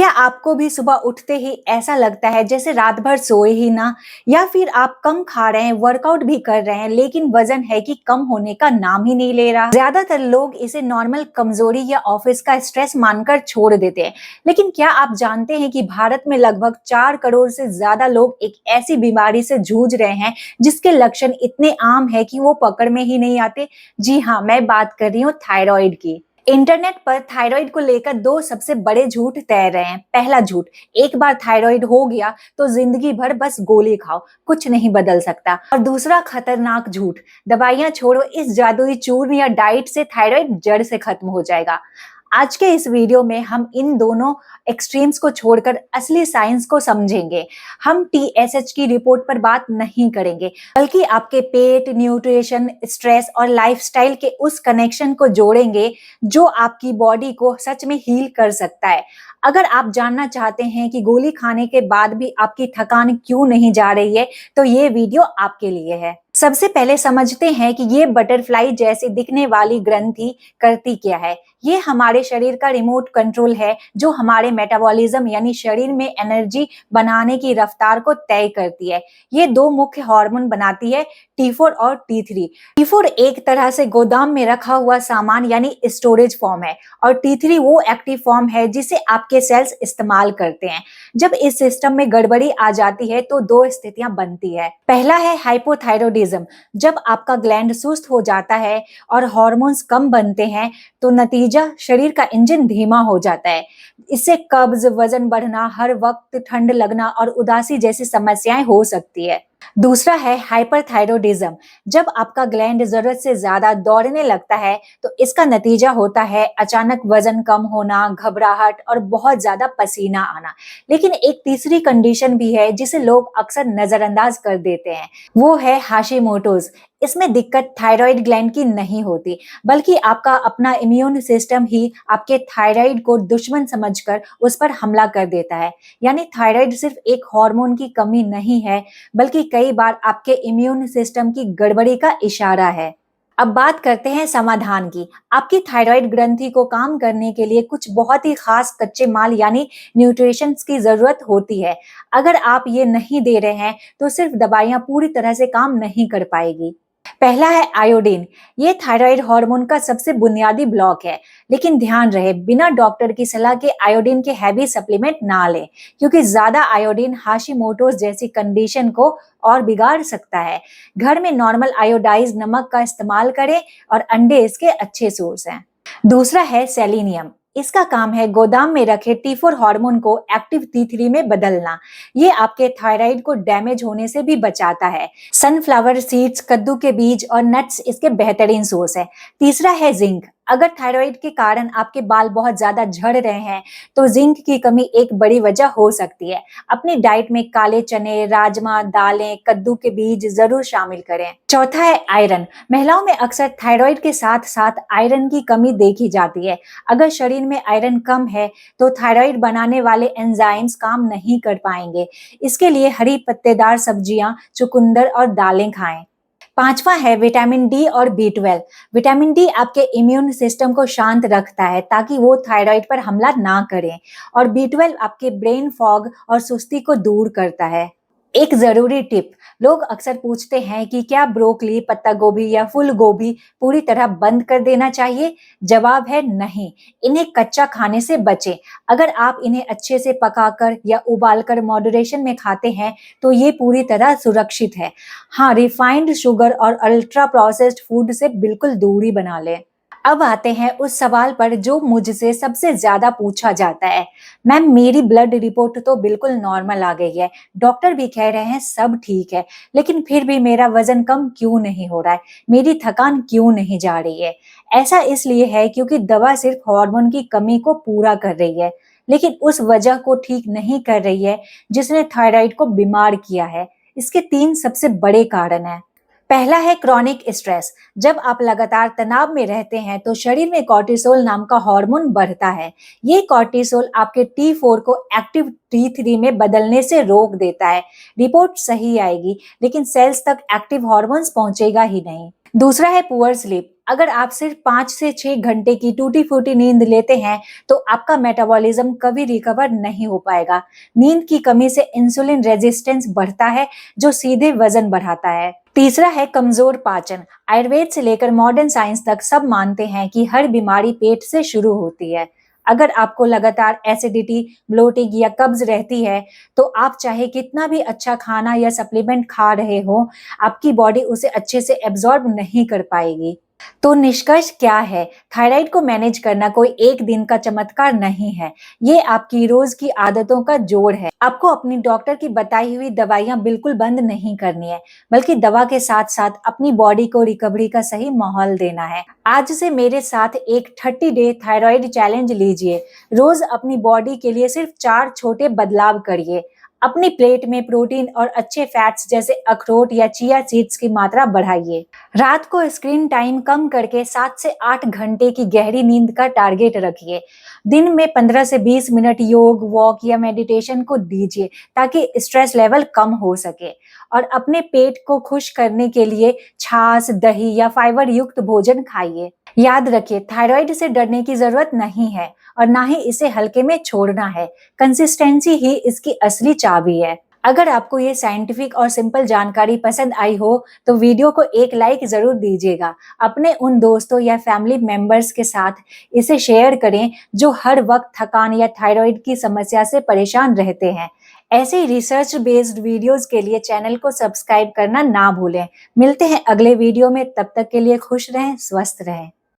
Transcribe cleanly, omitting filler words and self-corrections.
क्या आपको भी सुबह उठते ही ऐसा लगता है जैसे रात भर सोए ही ना, या फिर आप कम खा रहे हैं, वर्कआउट भी कर रहे हैं, लेकिन वजन है कि कम होने का नाम ही नहीं ले रहा। ज्यादातर लोग इसे नॉर्मल कमजोरी या ऑफिस का स्ट्रेस मानकर छोड़ देते हैं। लेकिन क्या आप जानते हैं कि भारत में लगभग 4 करोड़ से ज्यादा लोग एक ऐसी बीमारी से जूझ रहे हैं जिसके लक्षण इतने आम है कि वो पकड़ में ही नहीं आते। जी हाँ, मैं बात कर रही हूँ थायराइड की। इंटरनेट पर थायराइड को लेकर दो सबसे बड़े झूठ तैर रहे हैं। पहला झूठ, एक बार थायराइड हो गया तो जिंदगी भर बस गोली खाओ, कुछ नहीं बदल सकता। और दूसरा खतरनाक झूठ, दवाइयां छोड़ो, इस जादुई चूर्ण या डाइट से थायराइड जड़ से खत्म हो जाएगा। आज के इस वीडियो में हम इन दोनों एक्सट्रीम्स को छोड़कर असली साइंस को समझेंगे। हम टीएसएच की रिपोर्ट पर बात नहीं करेंगे, बल्कि आपके पेट, न्यूट्रिशन, स्ट्रेस और लाइफस्टाइल के उस कनेक्शन को जोड़ेंगे जो आपकी बॉडी को सच में हील कर सकता है। अगर आप जानना चाहते हैं कि गोली खाने के बाद भी आपकी थकान क्यों नहीं जा रही है, तो ये वीडियो आपके लिए है। सबसे पहले समझते हैं कि ये बटरफ्लाई जैसी दिखने वाली ग्रंथि करती क्या है। ये हमारे शरीर का रिमोट कंट्रोल है जो हमारे मेटाबॉलिज्म यानी शरीर में एनर्जी बनाने की रफ्तार को तय करती है। ये दो मुख्य हार्मोन बनाती है, T4 और T3। T4 एक तरह से गोदाम में रखा हुआ सामान यानी स्टोरेज फॉर्म है, और T3 वो एक्टिव फॉर्म है जिसे आपके सेल्स इस्तेमाल करते हैं। जब इस सिस्टम में गड़बड़ी आ जाती है तो दो स्थितियां बनती है। पहला है हाइपोथायरॉयडिज्म। जब आपका ग्लैंड सुस्त हो जाता है और हार्मोन्स कम बनते हैं तो नतीजा शरीर का इंजन धीमा हो जाता है। इससे कब्ज, वजन बढ़ना, हर वक्त ठंड लगना और उदासी जैसी समस्याएं हो सकती है। दूसरा है हाइपरथायरॉयडिज्म। जब आपका ग्लैंड जरूरत से ज्यादा दौड़ने लगता है तो इसका नतीजा होता है अचानक वजन कम होना, घबराहट और बहुत ज्यादा पसीना आना। लेकिन एक तीसरी कंडीशन भी है जिसे लोग अक्सर नजरअंदाज कर देते हैं, वो है हाशिमोटोज। इसमें दिक्कत थायराइड ग्लैंड की नहीं होती, बल्कि आपका अपना इम्यून सिस्टम ही आपके थायराइड को दुश्मन समझकर उस पर हमला कर देता है। यानी थायराइड सिर्फ एक हार्मोन की कमी नहीं है, बल्कि कई बार आपके इम्यून सिस्टम की गड़बड़ी का इशारा है। अब बात करते हैं समाधान की। आपकी थायराइड ग्रंथि को काम करने के लिए कुछ बहुत ही खास कच्चे माल यानी न्यूट्रिशंस की जरूरत होती है। अगर आप ये नहीं दे रहे हैं तो सिर्फ दवाइयां पूरी तरह से काम नहीं कर पाएगी। पहला है आयोडीन। ये थायराइड हार्मोन का सबसे बुनियादी ब्लॉक है, लेकिन ध्यान रहे बिना डॉक्टर की सलाह के आयोडीन के हैवी सप्लीमेंट ना लें, क्योंकि ज्यादा आयोडीन हाशिमोटोस जैसी कंडीशन को और बिगाड़ सकता है। घर में नॉर्मल आयोडाइज्ड नमक का इस्तेमाल करें और अंडे इसके अच्छे सोर्स हैं। दूसरा है सेलेनियम। इसका काम है गोदाम में रखे T4 हार्मोन को एक्टिव T3 में बदलना। ये आपके थायराइड को डैमेज होने से भी बचाता है। सनफ्लावर सीड्स, कद्दू के बीज और नट्स इसके बेहतरीन सोर्स है। तीसरा है जिंक। अगर थायराइड के कारण आपके बाल बहुत ज्यादा झड़ रहे हैं तो जिंक की कमी एक बड़ी वजह हो सकती है। अपनी डाइट में काले चने, राजमा, दालें, कद्दू के बीज जरूर शामिल करें। चौथा है आयरन। महिलाओं में अक्सर थायराइड के साथ साथ आयरन की कमी देखी जाती है। अगर शरीर में आयरन कम है तो थायराइड बनाने वाले एंजाइम्स काम नहीं कर पाएंगे। इसके लिए हरी पत्तेदार सब्जियां, चुकंदर और दालें खाएं। पांचवा है विटामिन डी और B12। विटामिन डी आपके इम्यून सिस्टम को शांत रखता है ताकि वो थायराइड पर हमला ना करें, और B12 आपके ब्रेन फॉग और सुस्ती को दूर करता है। एक जरूरी टिप, लोग अक्सर पूछते हैं कि क्या ब्रोकली, पत्ता गोभी या फूल गोभी पूरी तरह बंद कर देना चाहिए। जवाब है नहीं, इन्हें कच्चा खाने से बचें। अगर आप इन्हें अच्छे से पकाकर या उबालकर मॉडरेशन में खाते हैं तो ये पूरी तरह सुरक्षित है। हाँ, रिफाइंड शुगर और अल्ट्रा प्रोसेस्ड फूड से बिल्कुल दूरी बना लें। अब आते हैं उस सवाल पर जो मुझसे सबसे ज्यादा पूछा जाता है, मैम मेरी ब्लड रिपोर्ट तो बिल्कुल नॉर्मल आ गई है, डॉक्टर भी कह रहे हैं सब ठीक है, लेकिन फिर भी मेरा वजन कम क्यों नहीं हो रहा है, मेरी थकान क्यों नहीं जा रही है। ऐसा इसलिए है क्योंकि दवा सिर्फ हार्मोन की कमी को पूरा कर रही है, लेकिन उस वजह को ठीक नहीं कर रही है जिसने थायराइड को बीमार किया है। इसके 3 सबसे बड़े कारण हैं। पहला है क्रॉनिक स्ट्रेस। जब आप लगातार तनाव में रहते हैं तो शरीर में कॉर्टिसोल नाम का हार्मोन बढ़ता है। ये कॉर्टिसोल आपके T4 को एक्टिव T3 में बदलने से रोक देता है। रिपोर्ट सही आएगी, लेकिन सेल्स तक एक्टिव हार्मोन्स पहुंचेगा ही नहीं। दूसरा है पुअर स्लीप। अगर आप सिर्फ 5 से 6 घंटे की टूटी-फूटी नींद लेते हैं, तो आपका मेटाबॉलिज्म कभी रिकवर नहीं हो पाएगा। नींद की कमी से इंसुलिन रेजिस्टेंस बढ़ता है, जो सीधे वजन बढ़ाता है। तीसरा है कमजोर पाचन। आयुर्वेद से लेकर मॉडर्न साइंस तक सब मानते हैं कि हर बीमारी पेट से शुरू होती है। अगर आपको लगातार एसिडिटी, ब्लोटिंग या कब्ज रहती है, तो आप चाहे कितना भी अच्छा खाना या सप्लीमेंट खा रहे हो, आपकी बॉडी उसे अच्छे से एब्जॉर्ब नहीं कर पाएगी। तो निष्कर्ष क्या है? थायराइड को मैनेज करना कोई एक दिन का चमत्कार नहीं है। ये आपकी रोज की आदतों का जोड़ है। आपको अपनी डॉक्टर की बताई हुई दवाइयां बिल्कुल बंद नहीं करनी है, बल्कि दवा के साथ-साथ अपनी बॉडी को रिकवरी का सही माहौल देना है। आज से मेरे साथ एक 30 डे थायराइड चैलेंज लीजिए। रोज अपनी बॉडी के लिए सिर्फ 4 छोटे बदलाव करिए। अपनी प्लेट में प्रोटीन और अच्छे फैट्स जैसे अखरोट या चिया सीड्स की मात्रा बढ़ाइए। रात को स्क्रीन टाइम कम करके 7 से 8 घंटे की गहरी नींद का टारगेट रखिए। दिन में 15 से 20 मिनट योग, वॉक या मेडिटेशन को दीजिए, ताकि स्ट्रेस लेवल कम हो सके। और अपने पेट को खुश करने के लिए छाछ, दही या फाइबर युक्त भोजन खाइए। याद रखिए, थायराइड से डरने की जरूरत नहीं है और ना ही इसे हल्के में छोड़ना है। कंसिस्टेंसी ही इसकी असली चाबी है। अगर आपको ये साइंटिफिक और सिंपल जानकारी पसंद आई हो, तो वीडियो को एक लाइक जरूर दीजिएगा। अपने उन दोस्तों या फैमिली मेंबर्स के साथ इसे शेयर करें जो हर वक्त थकान या थायराइड की समस्या से परेशान रहते हैं। ऐसे ही रिसर्च बेस्ड वीडियोस के लिए चैनल को सब्सक्राइब करना ना भूलें। मिलते हैं अगले वीडियो में, तब तक के लिए खुश रहें, स्वस्थ रहें।